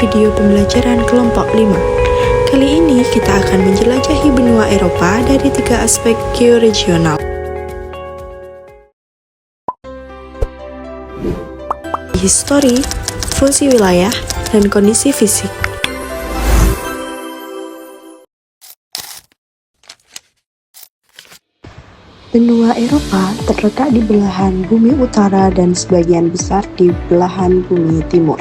video pembelajaran kelompok 5. Kali ini kita akan menjelajahi benua Eropa dari 3 aspek georegional. Histori, fungsi wilayah, dan kondisi fisik. Benua Eropa terletak di belahan bumi utara dan sebagian besar di belahan bumi timur.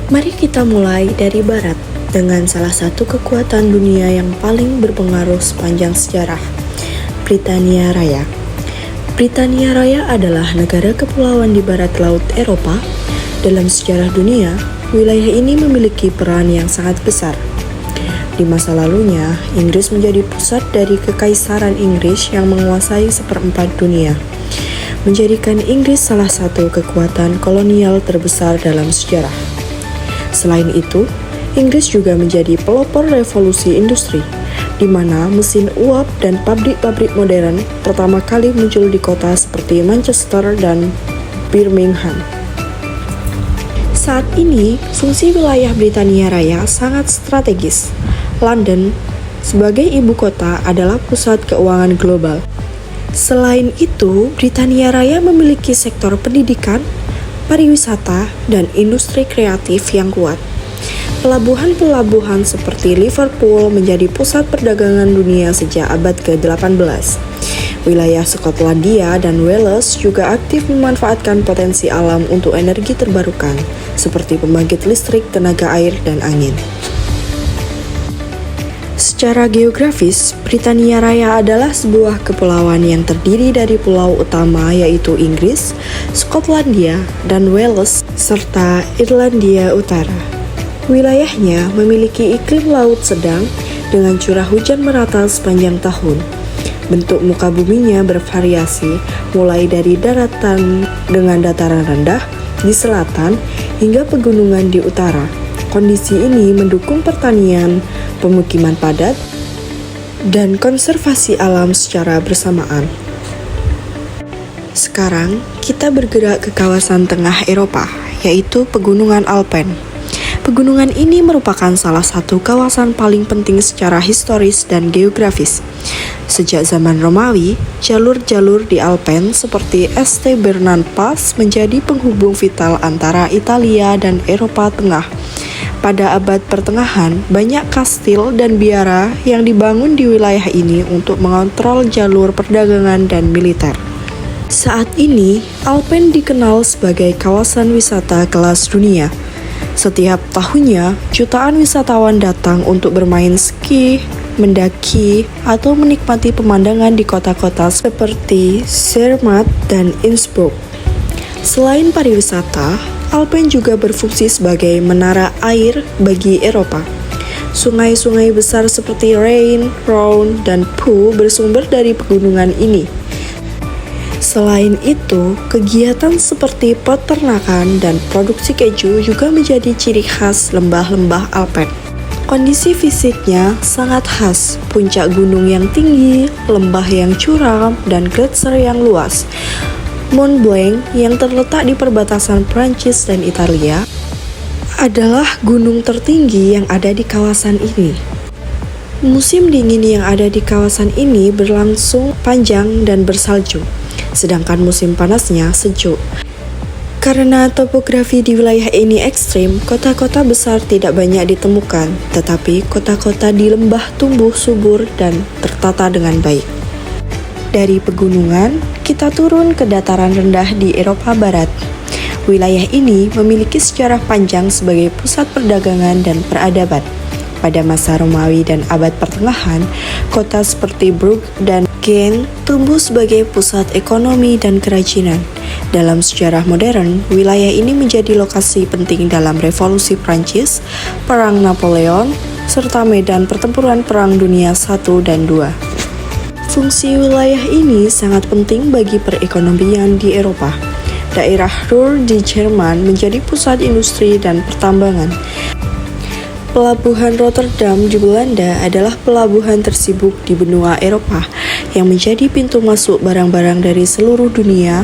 Mari kita mulai dari barat dengan salah satu kekuatan dunia yang paling berpengaruh sepanjang sejarah, Britania Raya. Britania Raya adalah negara kepulauan di barat laut Eropa. Dalam sejarah dunia, wilayah ini memiliki peran yang sangat besar. Di masa lalunya, Inggris menjadi pusat dari Kekaisaran Inggris yang menguasai seperempat dunia, menjadikan Inggris salah satu kekuatan kolonial terbesar dalam sejarah. Selain itu, Inggris juga menjadi pelopor revolusi industri, di mana mesin uap dan pabrik-pabrik modern pertama kali muncul di kota seperti Manchester dan Birmingham. Saat ini, fungsi wilayah Britania Raya sangat strategis. London, sebagai ibu kota, adalah pusat keuangan global. Selain itu, Britania Raya memiliki sektor pendidikan, pariwisata, dan industri kreatif yang kuat. Pelabuhan-pelabuhan seperti Liverpool menjadi pusat perdagangan dunia sejak abad ke-18. Wilayah Skotlandia dan Wales juga aktif memanfaatkan potensi alam untuk energi terbarukan, seperti pembangkit listrik, tenaga air, dan angin. Secara geografis, Britania Raya adalah sebuah kepulauan yang terdiri dari pulau utama yaitu Inggris, Skotlandia, dan Wales, serta Irlandia Utara. Wilayahnya memiliki iklim laut sedang dengan curah hujan merata sepanjang tahun. Bentuk muka buminya bervariasi mulai dari daratan dengan dataran rendah di selatan hingga pegunungan di utara. Kondisi ini mendukung pertanian, pemukiman padat, dan konservasi alam secara bersamaan. Sekarang, kita bergerak ke kawasan tengah Eropa, yaitu Pegunungan Alpen. Pegunungan ini merupakan salah satu kawasan paling penting secara historis dan geografis. Sejak zaman Romawi, jalur-jalur di Alpen seperti Este Bernard Pass menjadi penghubung vital antara Italia dan Eropa Tengah. Pada abad pertengahan, banyak kastil dan biara yang dibangun di wilayah ini untuk mengontrol jalur perdagangan dan militer. Saat ini, Alpen dikenal sebagai kawasan wisata kelas dunia. Setiap tahunnya, jutaan wisatawan datang untuk bermain ski, mendaki, atau menikmati pemandangan di kota-kota seperti Zermatt dan Innsbruck. Selain pariwisata, Alpen juga berfungsi sebagai menara air bagi Eropa. Sungai-sungai besar seperti Rhine, Rhone, dan Po bersumber dari pegunungan ini. Selain itu, kegiatan seperti peternakan dan produksi keju juga menjadi ciri khas lembah-lembah Alpen. Kondisi fisiknya sangat khas, puncak gunung yang tinggi, lembah yang curam, dan gletser yang luas. Mont Blanc yang terletak di perbatasan Prancis dan Italia adalah gunung tertinggi yang ada di kawasan ini. Musim dingin yang ada di kawasan ini berlangsung panjang dan bersalju, sedangkan musim panasnya sejuk. Karena topografi di wilayah ini ekstrim, kota-kota besar tidak banyak ditemukan, tetapi kota-kota di lembah tumbuh subur dan tertata dengan baik. Dari pegunungan, kita turun ke dataran rendah di Eropa Barat. Wilayah ini memiliki sejarah panjang sebagai pusat perdagangan dan peradaban. Pada masa Romawi dan abad pertengahan, kota seperti Brugg dan Gent tumbuh sebagai pusat ekonomi dan kerajinan. Dalam sejarah modern, wilayah ini menjadi lokasi penting dalam Revolusi Prancis, Perang Napoleon, serta medan pertempuran Perang Dunia I dan II. Fungsi wilayah ini sangat penting bagi perekonomian di Eropa. Daerah Ruhr di Jerman menjadi pusat industri dan pertambangan. Pelabuhan Rotterdam di Belanda adalah pelabuhan tersibuk di benua Eropa yang menjadi pintu masuk barang-barang dari seluruh dunia,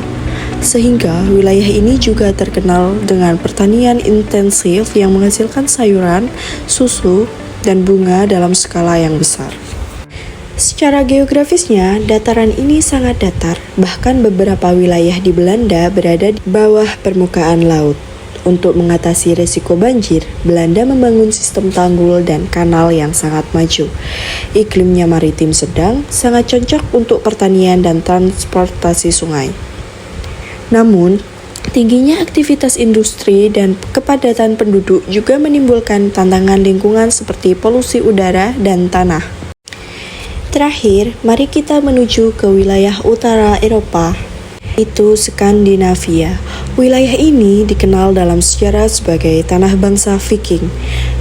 sehingga wilayah ini juga terkenal dengan pertanian intensif yang menghasilkan sayuran, susu, dan bunga dalam skala yang besar. Secara geografisnya, dataran ini sangat datar, bahkan beberapa wilayah di Belanda berada di bawah permukaan laut. Untuk mengatasi risiko banjir, Belanda membangun sistem tanggul dan kanal yang sangat maju. Iklimnya maritim sedang, sangat cocok untuk pertanian dan transportasi sungai. Namun, tingginya aktivitas industri dan kepadatan penduduk juga menimbulkan tantangan lingkungan seperti polusi udara dan tanah. Terakhir, mari kita menuju ke wilayah utara Eropa, itu Skandinavia. Wilayah ini dikenal dalam sejarah sebagai tanah bangsa Viking,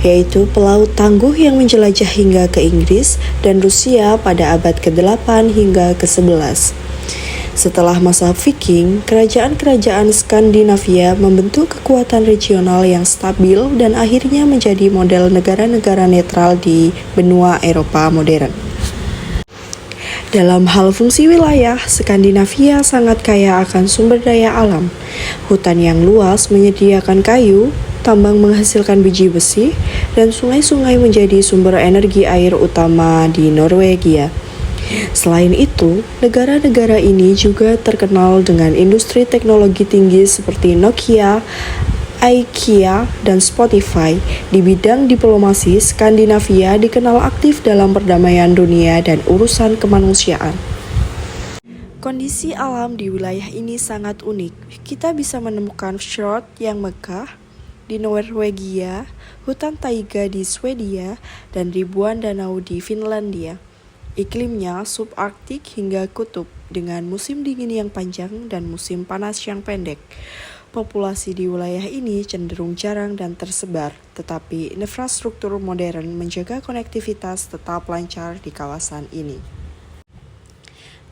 yaitu pelaut tangguh yang menjelajah hingga ke Inggris dan Rusia pada abad ke-8 hingga ke-11. Setelah masa Viking, kerajaan-kerajaan Skandinavia membentuk kekuatan regional yang stabil dan akhirnya menjadi model negara-negara netral di benua Eropa modern. Dalam hal fungsi wilayah, Skandinavia sangat kaya akan sumber daya alam. Hutan yang luas menyediakan kayu, tambang menghasilkan biji besi, dan sungai-sungai menjadi sumber energi air utama di Norwegia. Selain itu, negara-negara ini juga terkenal dengan industri teknologi tinggi seperti Nokia, IKEA, dan Spotify. Di bidang diplomasi, Skandinavia dikenal aktif dalam perdamaian dunia dan urusan kemanusiaan. Kondisi alam di wilayah ini sangat unik. Kita bisa menemukan fjord yang megah di Norwegia, hutan taiga di Swedia, dan ribuan danau di Finlandia. Iklimnya subarktik hingga kutub, dengan musim dingin yang panjang dan musim panas yang pendek. Populasi di wilayah ini cenderung jarang dan tersebar, tetapi infrastruktur modern menjaga konektivitas tetap lancar di kawasan ini.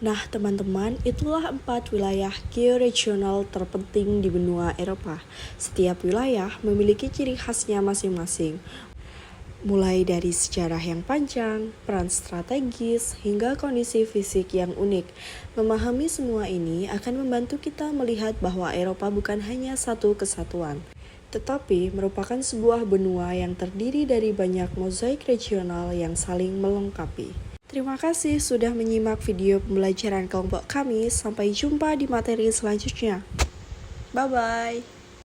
Nah teman-teman, itulah 4 wilayah georegional terpenting di benua Eropa. Setiap wilayah memiliki ciri khasnya masing-masing. Mulai dari sejarah yang panjang, peran strategis, hingga kondisi fisik yang unik. Memahami semua ini akan membantu kita melihat bahwa Eropa bukan hanya satu kesatuan, tetapi merupakan sebuah benua yang terdiri dari banyak mozaik regional yang saling melengkapi. Terima kasih sudah menyimak video pembelajaran kelompok kami. Sampai jumpa di materi selanjutnya. Bye-bye.